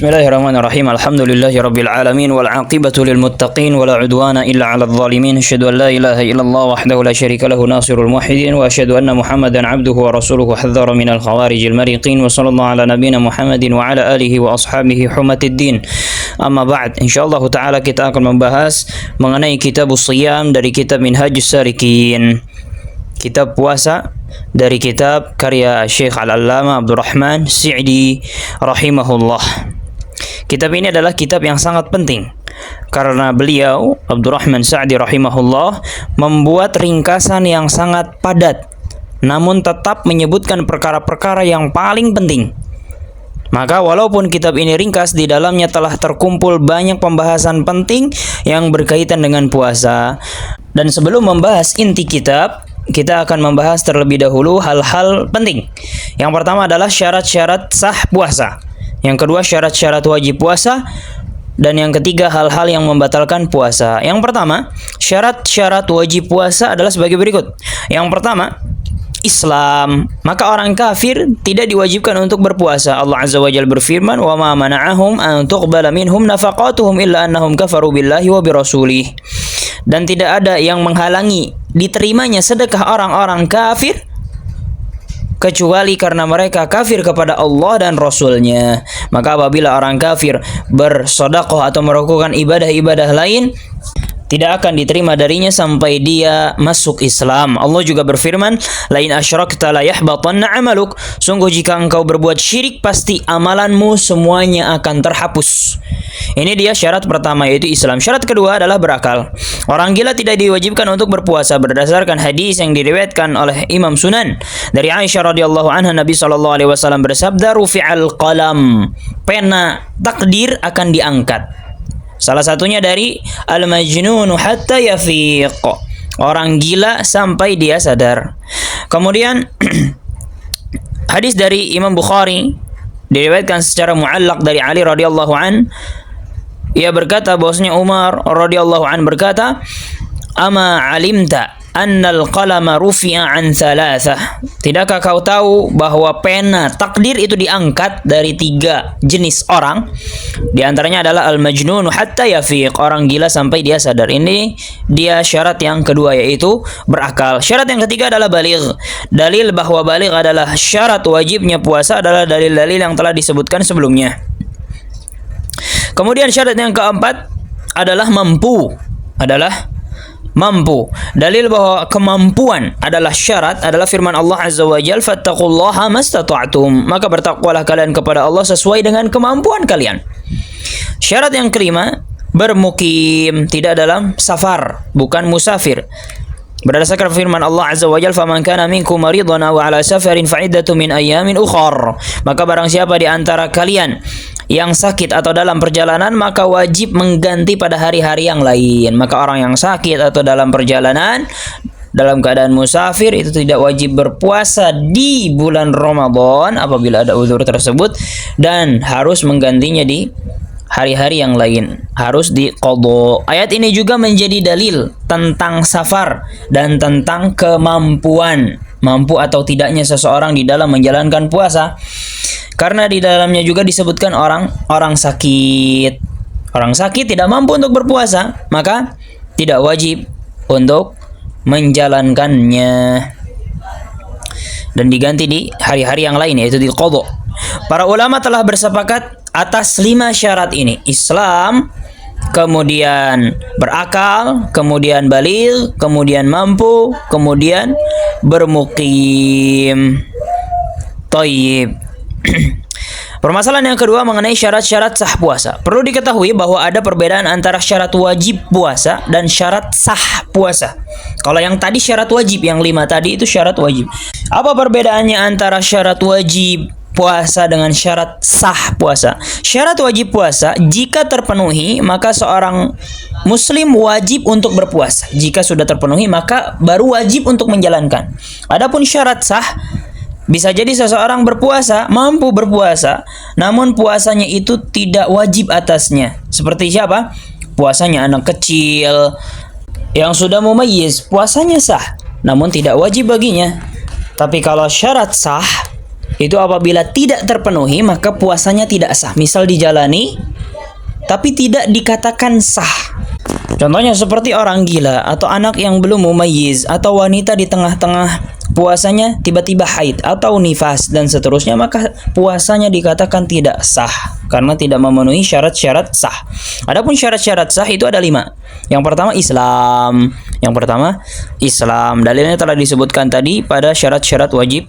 Bismillahirrahmanirrahim. Alhamdulillahirabbil alamin wal 'aqibatu lil muttaqin wala 'udwana illa 'alal zalimin. Asyhadu an la ilaha illallah wahdahu la syarika lahu nasirul muwahhidin wa asyhadu anna Muhammadan 'abduhu wa rasuluhu hadzara minal khawarijil mariqin wa sallallahu ala nabiyyina Muhammadin wa ala alihi wa ashabihi humatid din. Amma ba'd. Insyaallah taala kita akan membahas mengenai kitabus shiyam dari kitab Minhajus Salikin. Kitab puasa dari kitab karya Syekh Al-Allamah Abdurrahman Sa'di rahimahullah. Kitab ini adalah kitab yang sangat penting karena beliau Abdurrahman Sa'di rahimahullah membuat ringkasan yang sangat padat namun tetap menyebutkan perkara-perkara yang paling penting. Maka walaupun kitab ini ringkas, di dalamnya telah terkumpul banyak pembahasan penting yang berkaitan dengan puasa. Dan sebelum membahas inti kitab, kita akan membahas terlebih dahulu hal-hal penting. Yang pertama adalah syarat-syarat sah puasa. Yang kedua syarat-syarat wajib puasa. Dan yang ketiga hal-hal yang membatalkan puasa. Yang pertama, syarat-syarat wajib puasa adalah sebagai berikut. Yang pertama, Islam. Maka orang kafir tidak diwajibkan untuk berpuasa. Allah Azza wa Jalla berfirman, "Wa ma mana'ahum an tuqbala minhum nafaqatuhum illa annahum kafaru billahi wa birasulih." Dan tidak ada yang menghalangi diterimanya sedekah orang-orang kafir kecuali karena mereka kafir kepada Allah dan Rasulnya. Maka apabila orang kafir bersedekah atau melakukan ibadah-ibadah lain, tidak akan diterima darinya sampai dia masuk Islam. Allah juga berfirman, "Lain asyrakta la yahbatanna 'amaluk." Sungguh jika engkau berbuat syirik, pasti amalanmu semuanya akan terhapus. Ini dia syarat pertama, yaitu Islam. Syarat kedua adalah berakal. Orang gila tidak diwajibkan untuk berpuasa berdasarkan hadis yang diriwayatkan oleh Imam Sunan dari Aisyah radhiyallahu anha. Nabi sallallahu alaihi wasallam bersabda, "Rufi'al qalam." Pena takdir akan diangkat. Salah satunya dari al-majnunu hatta yafiq. Orang gila sampai dia sadar. Kemudian hadis dari Imam Bukhari diriwayatkan secara muallaq dari Ali radhiyallahu an. Ia berkata bahwasanya Umar radhiyallahu an berkata, "Ama alimta annal qalama rufi'a an thalathah." Tidakkah kau tahu bahwa pena takdir itu diangkat dari 3 jenis orang? Di antaranya adalah al-majnun hatta yafiq, orang gila sampai dia sadar. Ini dia syarat yang kedua, yaitu berakal. Syarat yang ketiga adalah baligh. Dalil bahwa baligh adalah syarat wajibnya puasa adalah dalil-dalil yang telah disebutkan sebelumnya. Kemudian syarat yang keempat adalah mampu. Dalil bahwa kemampuan adalah syarat adalah firman Allah Azza wa Jalla, "Fattaqullaha mastata'tum." Maka bertakwalah kalian kepada Allah sesuai dengan kemampuan kalian. Syarat yang kelima, bermukim, tidak dalam safar, bukan musafir. Berdasarkan firman Allah Azza wa Jalla, "Faman kana minkum maridan aw ala safarin fa iddatun min ayyamin ukhar." Maka barang siapa di antara kalian yang sakit atau dalam perjalanan, maka wajib mengganti pada hari-hari yang lain. Maka orang yang sakit atau dalam perjalanan dalam keadaan musafir itu tidak wajib berpuasa di bulan Ramadan apabila ada uzur tersebut, dan harus menggantinya di hari-hari yang lain, harus diqadha. Ayat ini juga menjadi dalil tentang safar dan tentang kemampuan, mampu atau tidaknya seseorang di dalam menjalankan puasa. Karena di dalamnya juga disebutkan orang sakit. Orang sakit tidak mampu untuk berpuasa, maka tidak wajib untuk menjalankannya dan diganti di hari-hari yang lain, yaitu diqadha. Para ulama telah bersepakat atas 5 syarat ini. Islam, kemudian berakal, kemudian baligh, kemudian mampu, kemudian bermukim. Thayyib. Permasalahan yang kedua mengenai syarat-syarat sah puasa. Perlu diketahui bahwa ada perbedaan antara syarat wajib puasa dan syarat sah puasa. Kalau yang tadi syarat wajib, yang 5 tadi itu syarat wajib. Apa perbedaannya antara syarat wajib puasa dengan syarat sah puasa? Syarat wajib puasa jika terpenuhi, maka seorang muslim wajib untuk berpuasa. Jika sudah terpenuhi, maka baru wajib untuk menjalankan. Adapun syarat sah, bisa jadi seseorang berpuasa, mampu berpuasa, namun puasanya itu tidak wajib atasnya. Seperti siapa? Puasanya anak kecil yang sudah mumayyiz, puasanya sah, namun tidak wajib baginya. Tapi kalau syarat sah, Itu apabila tidak terpenuhi maka puasanya tidak sah. Misal dijalani tapi tidak dikatakan sah. Contohnya seperti orang gila atau anak yang belum mumayyiz atau wanita di tengah-tengah puasanya tiba-tiba haid atau nifas dan seterusnya, maka puasanya dikatakan tidak sah karena tidak memenuhi syarat-syarat sah. Adapun syarat-syarat sah itu ada 5. Yang pertama Islam. Dalilnya telah disebutkan tadi pada syarat-syarat wajib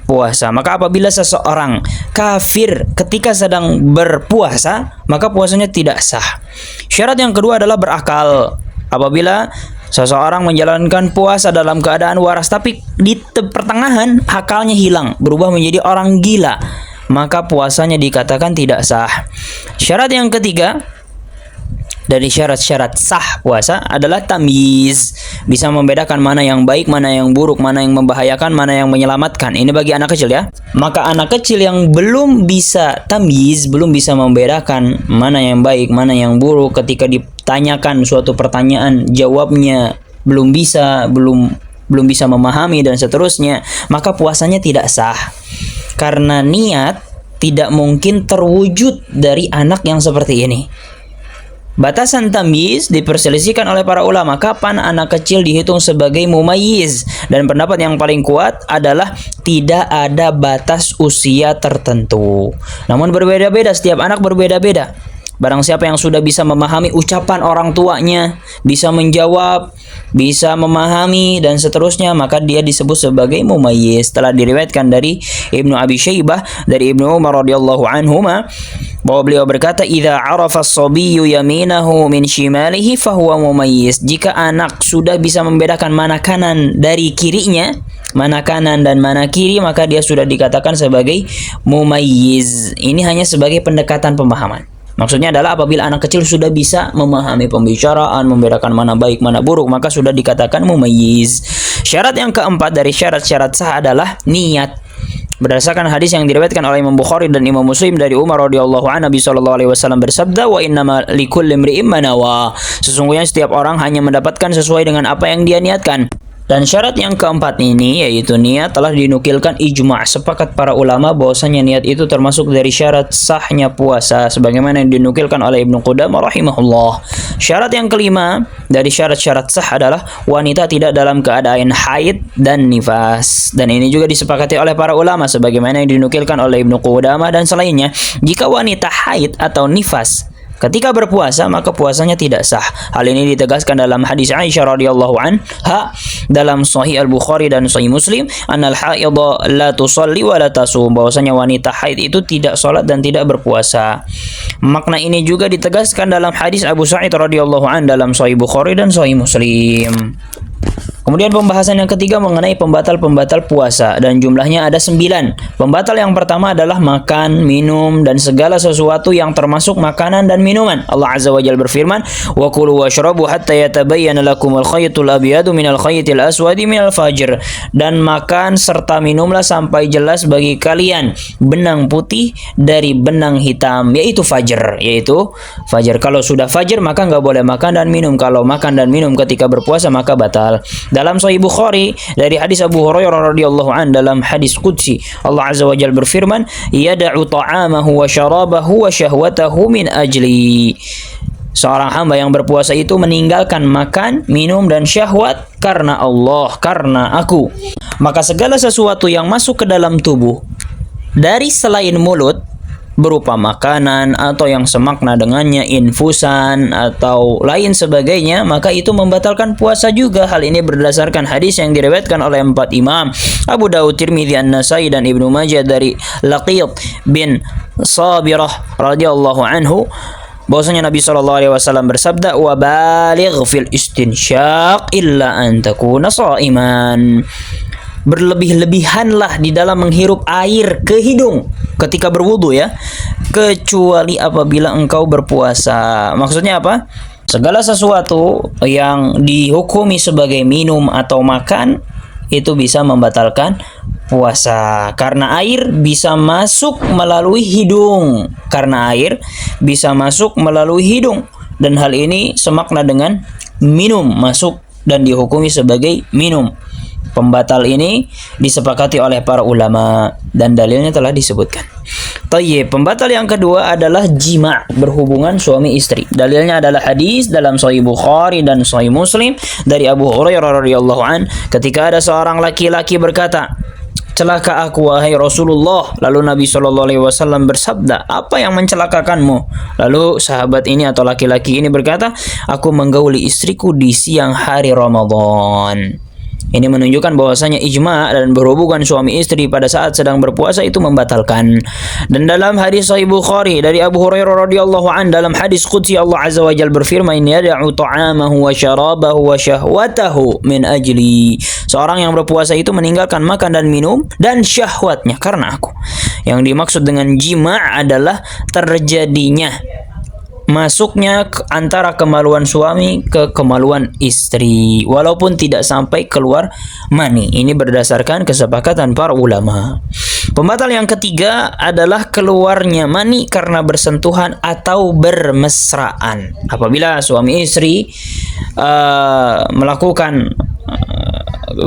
puasa. Maka apabila seseorang kafir ketika sedang berpuasa, maka puasanya tidak sah. Syarat yang kedua adalah berakal. Apabila seseorang menjalankan puasa dalam keadaan waras tapi di pertengahan akalnya hilang, berubah menjadi orang gila, maka puasanya dikatakan tidak sah. Syarat yang ketiga dari syarat-syarat sah puasa adalah tamyiz, bisa membedakan mana yang baik, mana yang buruk, mana yang membahayakan, mana yang menyelamatkan. Ini bagi anak kecil ya. Maka anak kecil yang belum bisa tamyiz, belum bisa membedakan mana yang baik, mana yang buruk, ketika ditanyakan suatu pertanyaan jawabnya belum bisa memahami dan seterusnya, maka puasanya tidak sah. Karena niat tidak mungkin terwujud dari anak yang seperti ini. Batasan tamyiz diperselisihkan oleh para ulama, kapan anak kecil dihitung sebagai mumayyiz, dan pendapat yang paling kuat adalah tidak ada batas usia tertentu. Namun berbeda-beda, setiap anak berbeda-beda. Barang siapa yang sudah bisa memahami ucapan orang tuanya, bisa menjawab, bisa memahami dan seterusnya, maka dia disebut sebagai mumayyiz. Telah diriwayatkan dari Ibnu Abi Syaibah dari Ibnu Umar radhiyallahu anhuma bahwa beliau berkata, "Idza 'arafa as-sabiyyu yaminahu min shimalihi fahuwa mumayyiz." Jika anak sudah bisa membedakan mana kanan dari kirinya, mana kanan dan mana kiri, maka dia sudah dikatakan sebagai mumayyiz. Ini hanya sebagai pendekatan pemahaman. Maksudnya adalah apabila anak kecil sudah bisa memahami pembicaraan, membedakan mana baik, mana buruk, maka sudah dikatakan mumayyiz. Syarat yang keempat dari syarat-syarat sah adalah niat. Berdasarkan hadis yang diriwayatkan oleh Imam Bukhari dan Imam Muslim dari Umar radhiyallahu anhu, Nabi sallallahu alaihi wasallam bersabda, "Wa innama likulli imri'in ma nawa." Sesungguhnya setiap orang hanya mendapatkan sesuai dengan apa yang dia niatkan. Dan syarat yang keempat ini, yaitu niat, telah dinukilkan ijma', sepakat para ulama bahwasanya niat itu termasuk dari syarat sahnya puasa, sebagaimana yang dinukilkan oleh Ibnu Qudamah rahimahullah. Syarat yang kelima dari syarat-syarat sah adalah wanita tidak dalam keadaan haid dan nifas, dan ini juga disepakati oleh para ulama sebagaimana yang dinukilkan oleh Ibnu Qudamah dan selainnya. Jika wanita haid atau nifas ketika berpuasa, maka puasanya tidak sah. Hal ini ditegaskan dalam hadis Aisyah radhiyallahu anha dalam Sahih Al-Bukhari dan Sahih Muslim, "Annal haidha la tusalli wa la tasum." Bahwasanya wanita haid itu tidak salat dan tidak berpuasa. Makna ini juga ditegaskan dalam hadis Abu Sa'id radhiyallahu anhu dalam Sahih Bukhari dan Sahih Muslim. Kemudian pembahasan yang ketiga mengenai pembatal-pembatal puasa, dan jumlahnya ada 9. Pembatal yang pertama adalah makan, minum, dan segala sesuatu yang termasuk makanan dan minuman. Allah Azza wa Jalla berfirman, "Wa kulu washrabu hatta yatabayyana lakumul khaytul abyadu minal khaytil aswadi minal fajr." Dan makan serta minumlah sampai jelas bagi kalian benang putih dari benang hitam, yaitu fajar. Kalau sudah fajar maka nggak boleh makan dan minum. Kalau makan dan minum ketika berpuasa maka batal. Dalam Sahih Bukhari dari hadis Abu Hurairah radhiyallahu anhu dalam hadis qudsi, Allah Azza wa Jalla berfirman, "Yada'u ta'amahu wa syarabahu wa syahwatahu min ajli." Seorang hamba yang berpuasa itu meninggalkan makan, minum, dan syahwat karena Allah, karena aku. Maka segala sesuatu yang masuk ke dalam tubuh dari selain mulut, berupa makanan atau yang semakna dengannya, infusan atau lain sebagainya, maka itu membatalkan puasa juga. Hal ini berdasarkan hadis yang diriwayatkan oleh 4 imam, Abu Dawud, Tirmidzi, An-Nasai, dan Ibnu Majah dari Laqit bin Sabirah radhiyallahu anhu bahwasanya Nabi sallallahu alaihi wasallam bersabda, "Wa baligh fil istinsyaq illa an takuna sha'iman." Berlebih-lebihanlah di dalam menghirup air ke hidung ketika berwudu ya, kecuali apabila engkau berpuasa. Maksudnya apa? Segala sesuatu yang dihukumi sebagai minum atau makan itu bisa membatalkan puasa, karena air bisa masuk melalui hidung. Dan hal ini semakna dengan minum, masuk dan dihukumi sebagai minum. Pembatal ini disepakati oleh para ulama dan dalilnya telah disebutkan. Tayyib, pembatal yang kedua adalah jima', berhubungan suami istri. Dalilnya adalah hadis dalam Sahih Bukhari dan Sahih Muslim dari Abu Hurairah radhiyallahu an, ketika ada seorang laki-laki berkata, "Celaka aku wahai Rasulullah." Lalu Nabi SAW bersabda, "Apa yang mencelakakanmu?" Lalu sahabat ini atau laki-laki ini berkata, "Aku menggauli istriku di siang hari Ramadan." Ini menunjukkan bahwasanya ijma' dan berhubungan suami istri pada saat sedang berpuasa itu membatalkan. Dan dalam hadis Sahih Bukhari dari Abu Hurairah radhiyallahu an, dalam hadis qudsi Allah azza wa jalla berfirman, "Yad'u ta'amahu wa syarabahu wa syahwatahu min ajli." Seorang yang berpuasa itu meninggalkan makan dan minum dan syahwatnya karena aku. Yang dimaksud dengan jima' adalah terjadinya masuknya antara kemaluan suami ke kemaluan istri walaupun tidak sampai keluar mani. Ini berdasarkan kesepakatan para ulama. Pembatal yang ketiga adalah keluarnya mani karena bersentuhan atau bermesraan. Apabila suami istri melakukan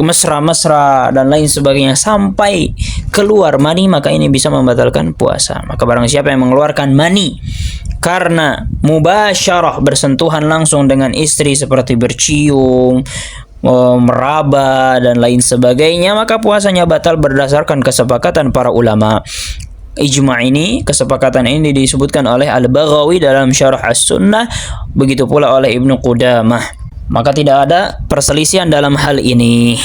mesra-mesra dan lain sebagainya sampai keluar mani, maka ini bisa membatalkan puasa. Maka barang siapa yang mengeluarkan mani karena mubasyarah, bersentuhan langsung dengan istri seperti bercium, meraba dan lain sebagainya, maka puasanya batal berdasarkan kesepakatan para ulama. Ijma' ini, kesepakatan ini disebutkan oleh Al-Baghawi dalam Syarah As-Sunnah, begitu pula oleh Ibnu Qudamah. Maka tidak ada perselisihan dalam hal ini.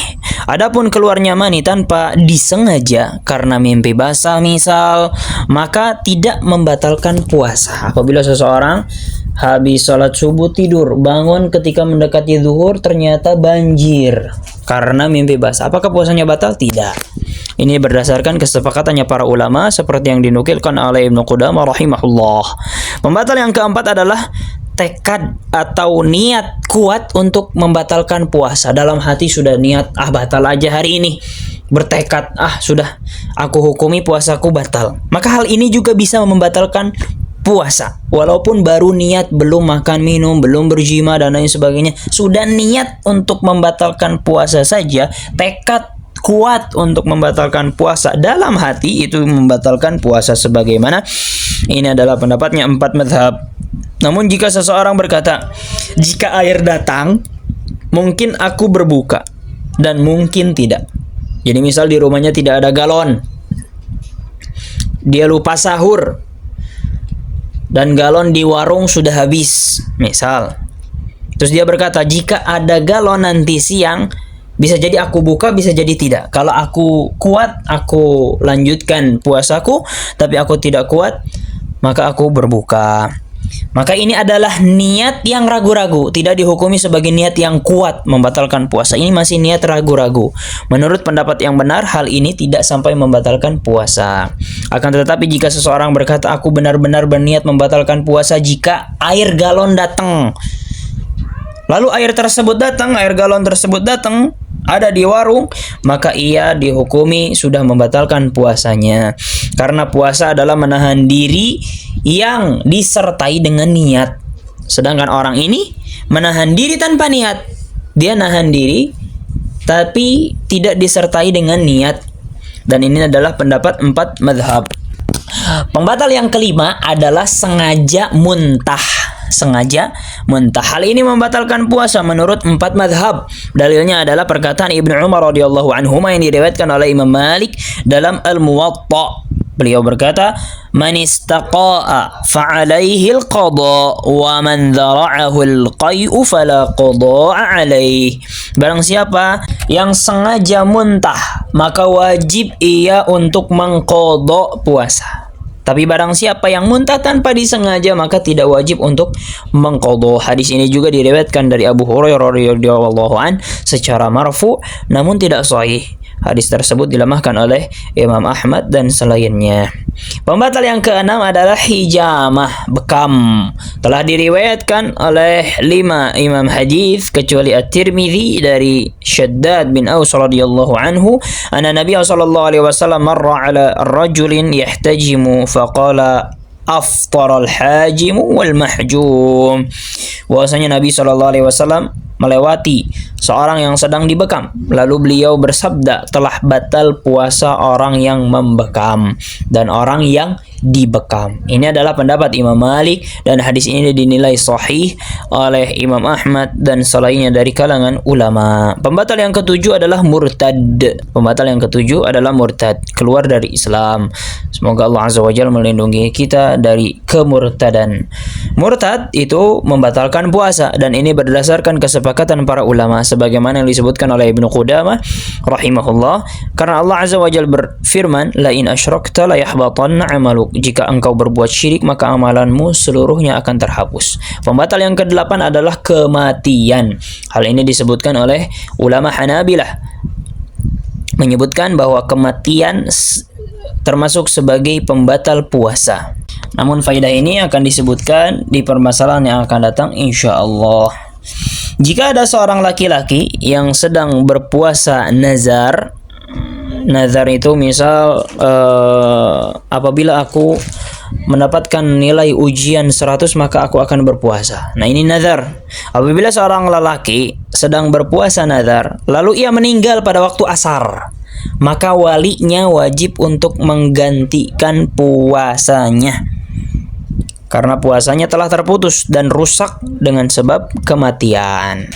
Adapun keluarnya mani tanpa disengaja karena mimpi basah misal, maka tidak membatalkan puasa. Apabila seseorang habis sholat subuh tidur, bangun ketika mendekati zuhur ternyata banjir karena mimpi basah, apakah puasanya batal? Tidak. Ini berdasarkan kesepakatannya para ulama seperti yang dinukilkan oleh Ibnu Qudamah rahimahullah. Pembatal yang keempat adalah tekad atau niat kuat untuk membatalkan puasa. Dalam hati sudah niat, batal aja hari ini. Bertekad, sudah aku hukumi puasaku batal. Maka hal ini juga bisa membatalkan puasa. Walaupun baru niat, belum makan minum, belum berjima dan lain sebagainya, sudah niat untuk membatalkan puasa saja, tekad kuat untuk membatalkan puasa dalam hati itu membatalkan puasa. Sebagaimana ini adalah pendapatnya 4 mazhab. Namun jika seseorang berkata, jika air datang, mungkin aku berbuka dan mungkin tidak. Jadi misal di rumahnya tidak ada galon, dia lupa sahur, dan galon di warung sudah habis misal. Terus dia berkata, jika ada galon nanti siang, bisa jadi aku buka, bisa jadi tidak. Kalau aku kuat, aku lanjutkan puasaku. Tapi aku tidak kuat, maka aku berbuka. Maka ini adalah niat yang ragu-ragu, tidak dihukumi sebagai niat yang kuat membatalkan puasa. Ini masih niat ragu-ragu. Menurut pendapat yang benar, hal ini tidak sampai membatalkan puasa. Akan tetapi jika seseorang berkata, aku benar-benar berniat membatalkan puasa jika air galon datang, lalu air galon tersebut datang, ada di warung, maka ia dihukumi sudah membatalkan puasanya. Karena puasa adalah menahan diri yang disertai dengan niat. Sedangkan orang ini menahan diri tanpa niat. Dia nahan diri tapi tidak disertai dengan niat. Dan ini adalah pendapat 4 mazhab. Pembatal yang kelima adalah sengaja muntah. Hal ini membatalkan puasa menurut 4 mazhab. Dalilnya adalah perkataan Ibnu Umar radhiyallahu anhu yang diriwayatkan oleh Imam Malik dalam Al-Muwatta. Beliau berkata, "Man istaqa'a fa'alaihi al-qada' wa man dhara'ahu al-qai'u fala qada'a 'alaihi." Barang siapa yang sengaja muntah, maka wajib ia untuk mengqadha puasa. Tapi barang siapa yang muntah tanpa disengaja, maka tidak wajib untuk mengqadha. Hadis ini juga diriwayatkan dari Abu Hurairah radhiyallahu an secara marfu, namun tidak sahih. Hadis tersebut dilemahkan oleh Imam Ahmad dan selainnya. Pembatal yang keenam adalah hijamah, bekam. Telah diriwayatkan oleh 5 imam hadis kecuali At-Tirmidzi dari Shaddad bin Aus radhiyallahu anhu, anna Nabi sallallahu alaihi wasallam marra ala rajulin yahtajimu faqala aftara al-hajim wal mahjum. Bahwasanya Nabi sallallahu alaihi wasallam melewati seorang yang sedang dibekam. Lalu beliau bersabda, telah batal puasa orang yang membekam dan orang yang dibekam. Ini adalah pendapat Imam Malik dan hadis ini dinilai sahih oleh Imam Ahmad dan selainnya dari kalangan ulama. Pembatal yang ketujuh adalah murtad. Pembatal yang ketujuh adalah murtad, keluar dari Islam. Semoga Allah Azza wa Jalla melindungi kita dari kemurtadan. Murtad itu membatalkan puasa dan ini berdasarkan kesepakatan para ulama sebagaimana yang disebutkan oleh Ibnu Qudamah rahimahullah, karena Allah Azza wa Jalla berfirman, la in asyrakta la yahbatanna 'amaluk. Jika engkau berbuat syirik maka amalanmu seluruhnya akan terhapus. Pembatal yang ke-8 adalah kematian. Hal ini disebutkan oleh ulama Hanabilah, menyebutkan bahwa kematian termasuk sebagai pembatal puasa. Namun faidah ini akan disebutkan di permasalahan yang akan datang insyaallah. Jika ada seorang laki-laki yang sedang berpuasa nazar itu misal apabila aku mendapatkan nilai ujian 100 maka aku akan berpuasa. Nah, ini nazar. Apabila seorang lelaki sedang berpuasa nazar lalu ia meninggal pada waktu asar, maka walinya wajib untuk menggantikan puasanya karena puasanya telah terputus dan rusak dengan sebab kematian.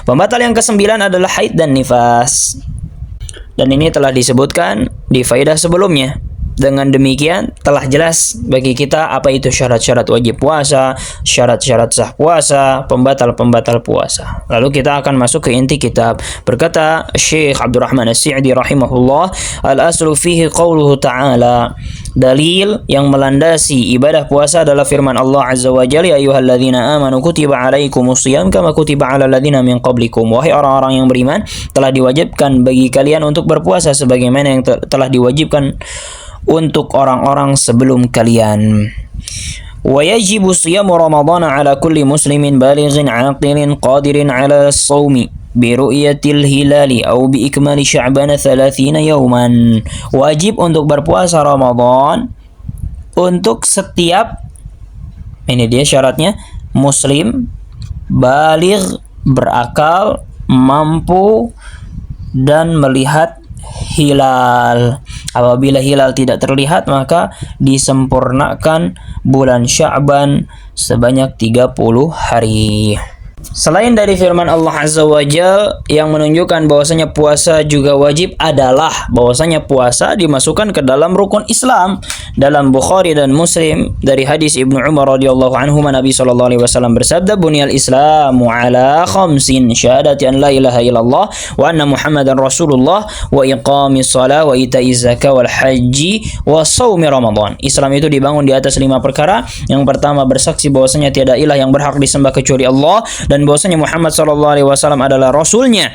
Pembatal yang ke-9 adalah haid dan nifas. Dan ini telah disebutkan di faedah sebelumnya. Dengan demikian telah jelas bagi kita apa itu syarat-syarat wajib puasa, syarat-syarat sah puasa, pembatal-pembatal puasa. Lalu kita akan masuk ke inti kitab. Berkata Syekh Abdurrahman As-Sa'di rahimahullah, al-aslu fihi qauluhu ta'ala. Dalil yang melandasi ibadah puasa adalah firman Allah Azza wa Jalla, ya ayyuhalladzina amanu kutiba alaikumusiyam kama kutiba alal ladzina min qablikum. Wahai orang-orang yang beriman, telah diwajibkan bagi kalian untuk berpuasa sebagaimana yang telah diwajibkan untuk orang-orang sebelum kalian. Wa yajibu siyamu Ramadan ala kulli muslimin balighin aqilin qadirin ala as-shaumi bi ru'yatil hilali aw bi ikmali sya'ban 30 yawman. Wajib untuk berpuasa Ramadan untuk setiap, ini dia syaratnya, muslim, baligh, berakal, mampu dan melihat hilal. Apabila hilal tidak terlihat maka disempurnakan bulan Sya'ban sebanyak 30 hari. Selain dari firman Allah Azza wa Jalla yang menunjukkan bahwasanya puasa juga wajib adalah bahwasanya puasa dimasukkan ke dalam rukun Islam. Dalam Bukhari dan Muslim dari hadis Ibnu Umar radhiyallahu anhu, Nabi sallallahu alaihi wasallam bersabda, "Bunyal Islamu ala khamsin, syahadati an la ilaha illallah wa anna Muhammadan Rasulullah wa iqamis shalah wa ita'iz zakah wal haji wa shaumi Ramadan." Islam itu dibangun di atas 5 perkara. Yang pertama, bersaksi bahwasanya tiada ilah yang berhak disembah kecuali Allah dan bahwasanya Muhammad sallallahu alaihi wasallam adalah rasulnya.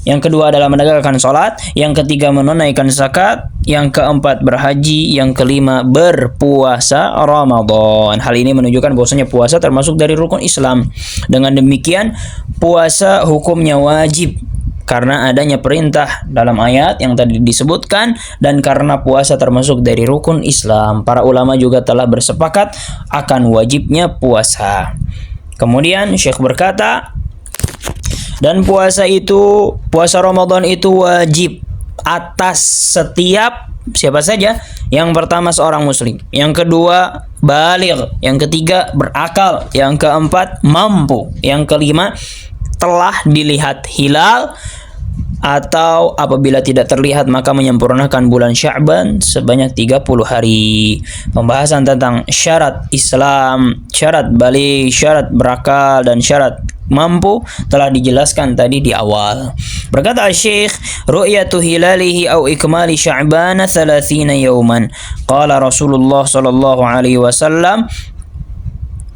Yang kedua adalah menegakkan salat, yang ketiga menunaikan zakat, yang keempat berhaji, yang kelima berpuasa Ramadan. Hal ini menunjukkan bahwasanya puasa termasuk dari rukun Islam. Dengan demikian, puasa hukumnya wajib karena adanya perintah dalam ayat yang tadi disebutkan dan karena puasa termasuk dari rukun Islam. Para ulama juga telah bersepakat akan wajibnya puasa. Kemudian Syekh berkata, dan puasa Ramadan itu wajib atas setiap siapa saja. Yang pertama seorang muslim, yang kedua baligh, yang ketiga berakal, yang keempat mampu, yang kelima telah dilihat hilal, atau apabila tidak terlihat maka menyempurnakan bulan Sya'ban sebanyak 30 hari. Pembahasan tentang syarat Islam, syarat baligh, syarat berakal dan syarat mampu telah dijelaskan tadi di awal. Berkata Syekh, ru'yatu hilalihi au ikmali Sya'ban 30 yawman. Qala Rasulullah sallallahu alaihi wasallam,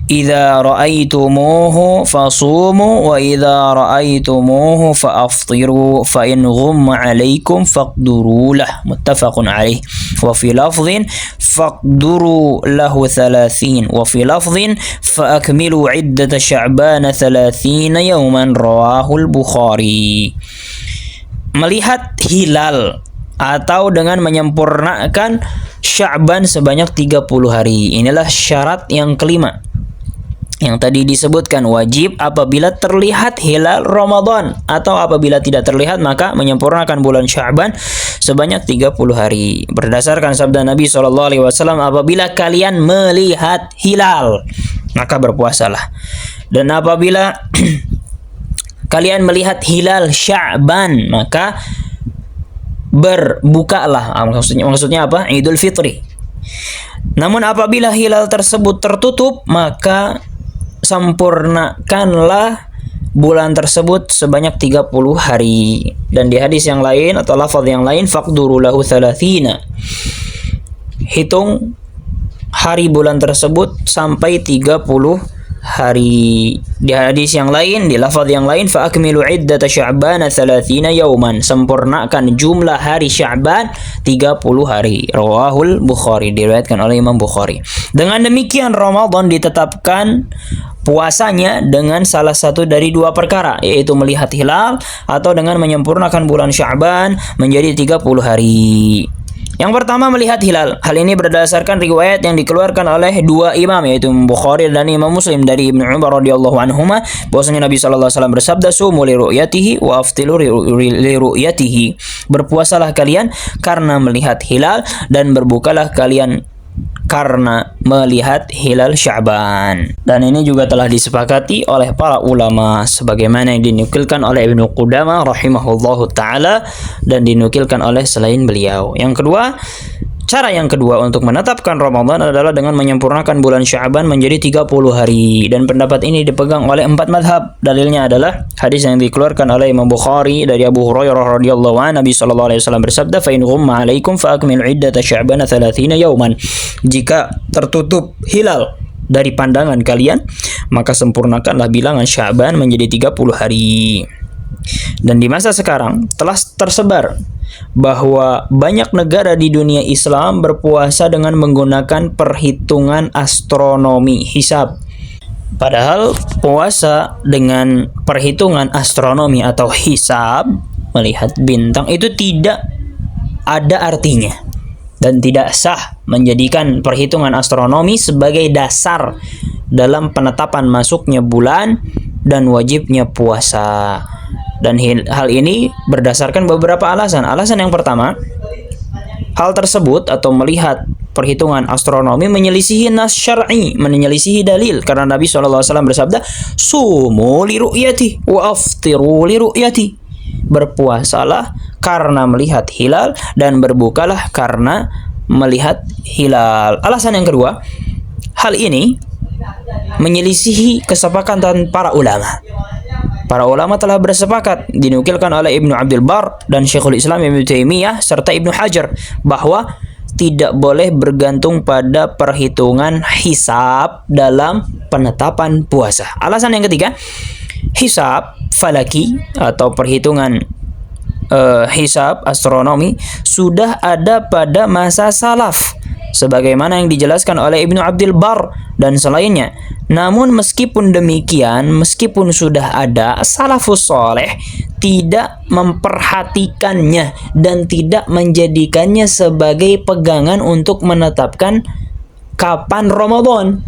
idza ra'aitumuhu fasumu wa idza ra'aitumuhu fa'aftiru fa in ghumma 'alaikum faqduru lah. Muttafaqun alaih. Wa fi lafdhin faqduru lahu 30 wa fi lafdhin fa akmilu 'iddata Sya'ban 30 yawman. Rawahul Bukhari. Melihat hilal atau dengan menyempurnakan Sya'ban sebanyak 30 hari. Inilah syarat yang kelima. Yang tadi disebutkan wajib apabila terlihat hilal Ramadan, atau apabila tidak terlihat maka menyempurnakan bulan Sya'ban sebanyak 30 hari. Berdasarkan sabda Nabi SAW, apabila kalian melihat hilal maka berpuasalah. Dan apabila kalian melihat hilal Sya'ban maka berbukalah. Maksudnya apa? Idul Fitri. Namun apabila hilal tersebut tertutup maka sempurnakanlah bulan tersebut sebanyak 30 hari. Dan di hadis yang lain atau lafaz yang lain, faqduru lahu 30. Hitung hari bulan tersebut sampai 30 hari. Di hadis yang lain, di lafaz yang lain, fa akmilu iddata sya'bana 30 yauman. Sempurnakan jumlah hari Sya'ban 30 hari. Rawahul Bukhari, diriwayatkan oleh Imam Bukhari. Dengan demikian Ramadan ditetapkan puasanya dengan salah satu dari dua perkara, yaitu melihat hilal atau dengan menyempurnakan bulan Sya'ban menjadi 30 hari. Yang pertama, melihat hilal. Hal ini berdasarkan riwayat yang dikeluarkan oleh dua imam, yaitu Bukhari dan Imam Muslim, dari Ibnu Umar radhiyallahu anhuma, bahwasanya Nabi sallallahu alaihi wasallam bersabda, "Sumu li ru'yatihi wa aftilu li ru'yatihi." Berpuasalah kalian karena melihat hilal dan berbukalah kalian karena melihat hilal Sya'ban. Dan ini juga telah disepakati oleh para ulama sebagaimana yang dinukilkan oleh Ibnu Qudamah rahimahullahu taala dan dinukilkan oleh selain beliau. Cara yang kedua untuk menetapkan Ramadan adalah dengan menyempurnakan bulan Sya'ban menjadi 30 hari. Dan pendapat ini dipegang oleh 4 madhab. Dalilnya adalah hadis yang dikeluarkan oleh Imam Bukhari dari Abu Hurairah radhiyallahu anhu, Nabi sallallahu alaihi wasallam bersabda, "Fa in ghumma 'alaikum fa akmilu iddata Sya'bana 30 yauman." Jika tertutup hilal dari pandangan kalian, maka sempurnakanlah bilangan Sya'ban menjadi 30 hari. Dan di masa sekarang telah tersebar bahwa banyak negara di dunia Islam berpuasa dengan menggunakan perhitungan astronomi, hisab. Padahal puasa dengan perhitungan astronomi atau hisab, melihat bintang, itu tidak ada artinya dan tidak sah menjadikan perhitungan astronomi sebagai dasar dalam penetapan masuknya bulan dan wajibnya puasa. Dan hal ini berdasarkan beberapa alasan. Alasan yang pertama, hal tersebut atau melihat perhitungan astronomi menyelisihi nas syar'i, menyelisihi dalil, karena Nabi SAW bersabda, "Sumu li ru'yati wa aftiru li ru'yati." Berpuasalah karena melihat hilal dan berbukalah karena melihat hilal. Alasan yang kedua, hal ini menyelisihi kesepakatan para ulama. Para ulama telah bersepakat, dinukilkan oleh Ibnu Abdul Bar dan Syekhul Islam Ibnu Taimiyah serta Ibnu Hajar, bahwa tidak boleh bergantung pada perhitungan hisab dalam penetapan puasa. Alasan yang ketiga, hisab falaki atau perhitungan hisab astronomi sudah ada pada masa salaf, sebagaimana yang dijelaskan oleh Ibnu Abdul Bar dan selainnya. Namun meskipun demikian, meskipun sudah ada, salafus soleh tidak memperhatikannya dan tidak menjadikannya sebagai pegangan untuk menetapkan kapan Ramadan.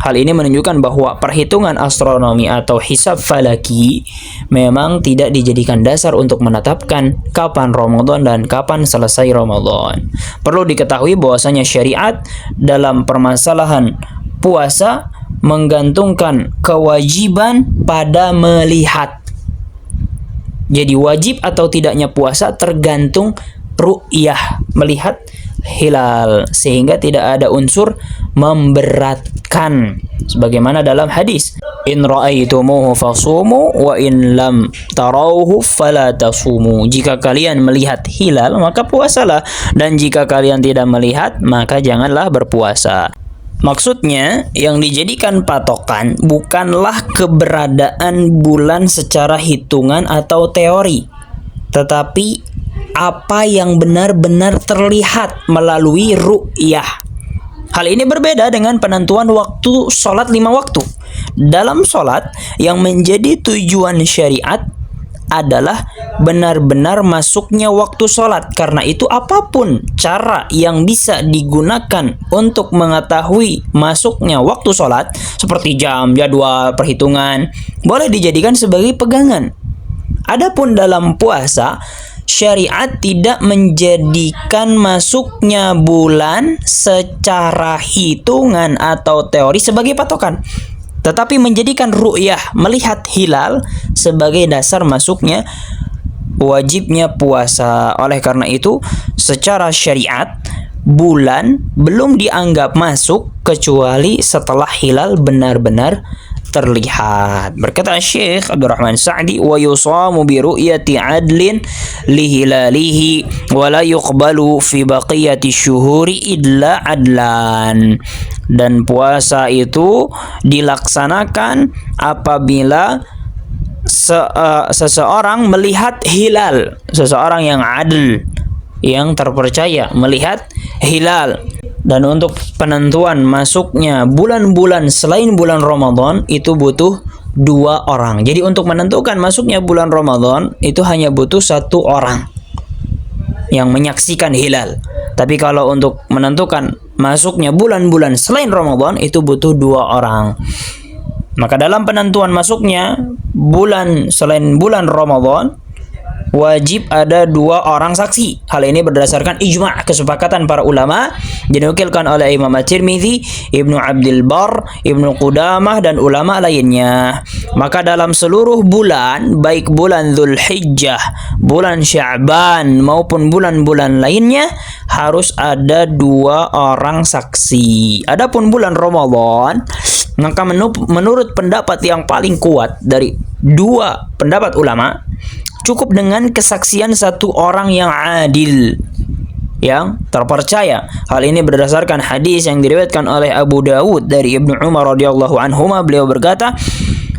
Hal ini menunjukkan bahwa perhitungan astronomi atau hisab falaki memang tidak dijadikan dasar untuk menetapkan kapan Ramadan dan kapan selesai Ramadan. Perlu diketahui bahwasanya syariat dalam permasalahan puasa menggantungkan kewajiban pada melihat. Jadi wajib atau tidaknya puasa tergantung ru'yah, melihat hilal, sehingga tidak ada unsur memberatkan sebagaimana dalam hadis, "In ra'aitumuhu fasumu wa in lam tarauhu fala tasumu." Jika kalian melihat hilal maka puasalah, dan jika kalian tidak melihat maka janganlah berpuasa. Maksudnya, yang dijadikan patokan bukanlah keberadaan bulan secara hitungan atau teori, tetapi apa yang benar-benar terlihat melalui ru'yah. Hal ini berbeda dengan penentuan waktu sholat 5 waktu. Dalam sholat yang menjadi tujuan syariat adalah benar-benar masuknya waktu sholat. Karena itu apapun cara yang bisa digunakan untuk mengetahui masuknya waktu sholat, seperti jam, jadwal, perhitungan, boleh dijadikan sebagai pegangan. Adapun dalam puasa, syariat tidak menjadikan masuknya bulan secara hitungan atau teori sebagai patokan, tetapi menjadikan ru'yah, melihat hilal, sebagai dasar masuknya wajibnya puasa. Oleh karena itu, secara syariat, bulan belum dianggap masuk kecuali setelah hilal benar-benar terlihat. Berkata Syekh Abdurrahman Sa'di, wa yusamu bi ru'yati adlin li hilalihi wa la yuqbalu fi baqiyati syuhuri illa adlan. Dan puasa itu dilaksanakan apabila seseorang melihat hilal, seseorang yang adil, yang terpercaya melihat hilal. Dan untuk penentuan masuknya bulan-bulan selain bulan Ramadan itu butuh 2 orang. Jadi untuk menentukan masuknya bulan Ramadan itu hanya butuh 1 orang yang menyaksikan hilal. Tapi kalau untuk menentukan masuknya bulan-bulan selain Ramadan itu butuh 2 orang. Maka dalam penentuan masuknya bulan selain bulan Ramadan, wajib ada 2 orang saksi. Hal ini berdasarkan ijma', kesepakatan para ulama, dinukilkan oleh Imam At-Tirmidzi, Ibnu Abdul Bar, Ibnu Qudamah, dan ulama lainnya. Maka dalam seluruh bulan, baik bulan Dzulhijjah, bulan Sya'ban, maupun bulan-bulan lainnya, harus ada 2 orang saksi. Adapun bulan Ramadan, maka menurut pendapat yang paling kuat dari 2 pendapat ulama, cukup dengan kesaksian 1 orang yang adil, yang terpercaya. Hal ini berdasarkan hadis yang diriwayatkan oleh Abu Dawud dari Ibnu Umar radhiyallahu anhuma. Beliau berkata,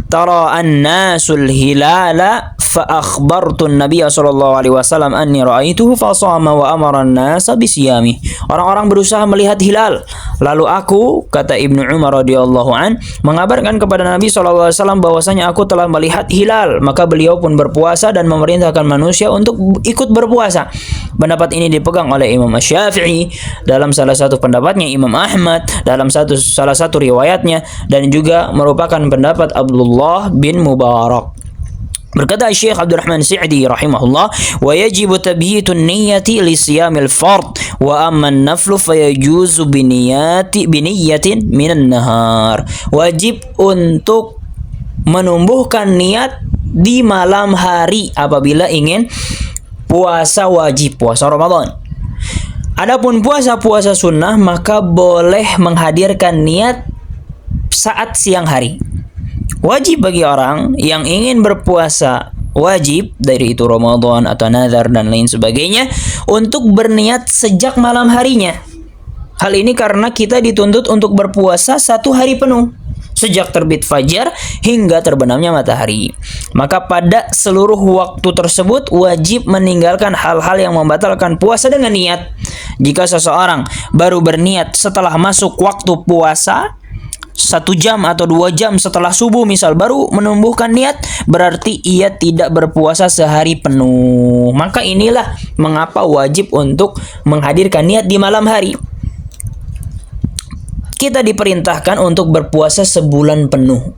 "Tara an-nasul hilala fa akhbartu an-nabiy sallallahu alaihi wasallam anni ra'aituhu fa shama wa amara an-nasa bisiyami." Orang-orang berusaha melihat hilal, lalu aku, kata Ibnu Umar radhiyallahu an, mengabarkan kepada Nabi sallallahu alaihi wasallam bahwasanya aku telah melihat hilal, maka beliau pun berpuasa dan memerintahkan manusia untuk ikut berpuasa. Pendapat ini dipegang oleh Imam Syafi'i, dalam salah satu pendapatnya Imam Ahmad, dalam salah satu riwayatnya, dan juga merupakan pendapat Abdullah bin Mubarak. Berkata Syekh Abdurrahman Sa'di rahimahullah, wa yajibu tabhitun niyyati li siyamil fard wa amma an-naflu fayajuzu biniyatin minan nahar. Wajib untuk menumbuhkan niat di malam hari apabila ingin puasa wajib, puasa Ramadan. Adapun puasa-puasa sunnah maka boleh menghadirkan niat saat siang hari. Wajib bagi orang yang ingin berpuasa wajib, dari itu Ramadan atau nazar dan lain sebagainya, untuk berniat sejak malam harinya. Hal ini karena kita dituntut untuk berpuasa 1 hari penuh, sejak terbit fajar hingga terbenamnya matahari. Maka pada seluruh waktu tersebut wajib meninggalkan hal-hal yang membatalkan puasa dengan niat. Jika seseorang baru berniat setelah masuk waktu puasa, 1 jam atau 2 jam setelah subuh misal, baru menumbuhkan niat, berarti ia tidak berpuasa sehari penuh. Maka inilah mengapa wajib untuk menghadirkan niat di malam hari. Kita diperintahkan untuk berpuasa sebulan penuh.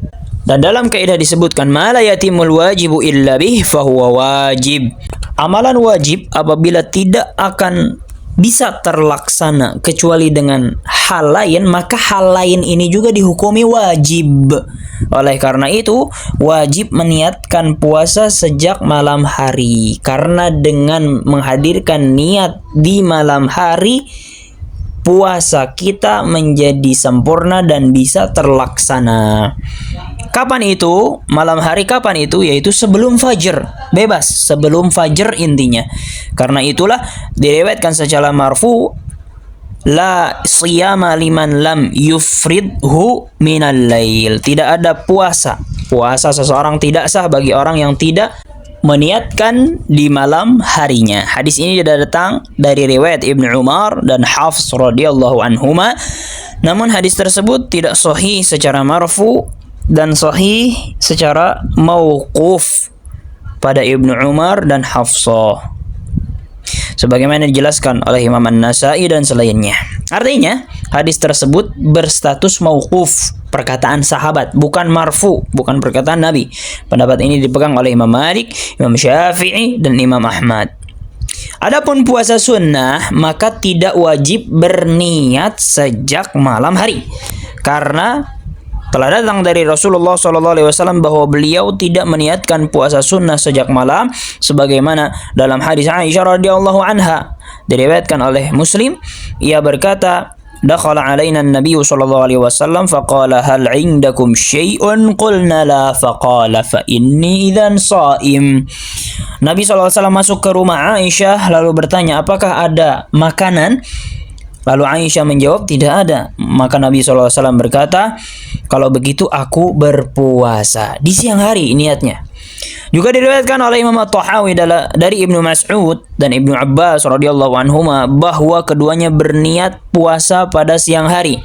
Dan dalam kaidah disebutkan, ma la yatimul wajibu illa bih fahuwa wajib. Amalan wajib apabila tidak akan bisa terlaksana kecuali dengan hal lain, maka hal lain ini juga dihukumi wajib. Oleh karena itu, wajib meniatkan puasa sejak malam hari, karena dengan menghadirkan niat di malam hari, puasa kita menjadi sempurna dan bisa terlaksana. Kapan itu? Malam hari kapan itu? Yaitu sebelum fajar. Bebas, sebelum fajar intinya. Karena itulah diriwayatkan secara marfu, la siyama liman lam yufridhu minal lail. Tidak ada puasa. Puasa seseorang tidak sah bagi orang yang tidak meniatkan di malam harinya. Hadis ini sudah datang dari riwayat Ibnu Umar dan Hafs radhiyallahu anhuma. Namun hadis tersebut tidak sahih secara marfu dan sahih secara mauquf. pada Ibnu Umar dan Hafsah. Sebagaimana dijelaskan oleh Imam An-Nasai dan selainnya. Artinya, hadis tersebut berstatus mauquf, perkataan sahabat, bukan marfu, bukan perkataan Nabi. Pendapat ini dipegang oleh Imam Malik, Imam Syafi'i, dan Imam Ahmad. Adapun puasa sunnah, maka tidak wajib berniat sejak malam hari. Karena telah datang dari Rasulullah SAW bahwa beliau tidak meniatkan puasa sunnah sejak malam, sebagaimana dalam hadis Aisyah radhiyallahu anha diriwayatkan oleh Muslim. Ia berkata, dakhala alaina an-nabiy sallallahu alaihi wasallam faqala hal 'indakum syai'un qulna la faqala fa inni idzan sha'im. Nabi SAW masuk ke rumah Aisyah lalu bertanya, apakah ada makanan? Lalu Aisyah menjawab, tidak ada. Maka Nabi SAW berkata, kalau begitu aku berpuasa. Di siang hari niatnya. Juga diriwayatkan oleh Imam At-Tahawi dari Ibnu Mas'ud dan Ibnu Abbas radhiyallahu anhuma bahwa keduanya berniat puasa pada siang hari.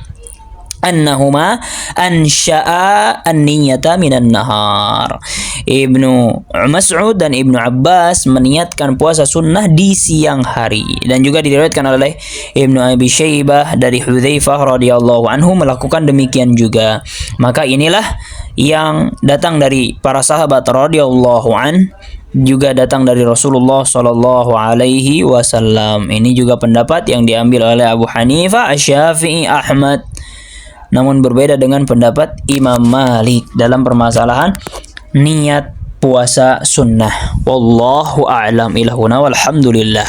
Annahuma ansha'a an-niyata minan nahar. Ibnu Mas'ud dan Ibnu Abbas meniatkan puasa sunnah di siang hari. Dan juga diriwayatkan oleh Ibnu Abi Syaibah dari Hudzaifah radhiyallahu anhu melakukan demikian juga. Maka inilah yang datang dari para sahabat radhiyallahu an, juga datang dari Rasulullah sallallahu alaihi wasallam. Ini juga pendapat yang diambil oleh Abu Hanifah, Asy-Syafi'i, Ahmad. Namun berbeda dengan pendapat Imam Malik dalam permasalahan niat puasa sunnah. Wallahu a'lam. Ilahuna walhamdulillah.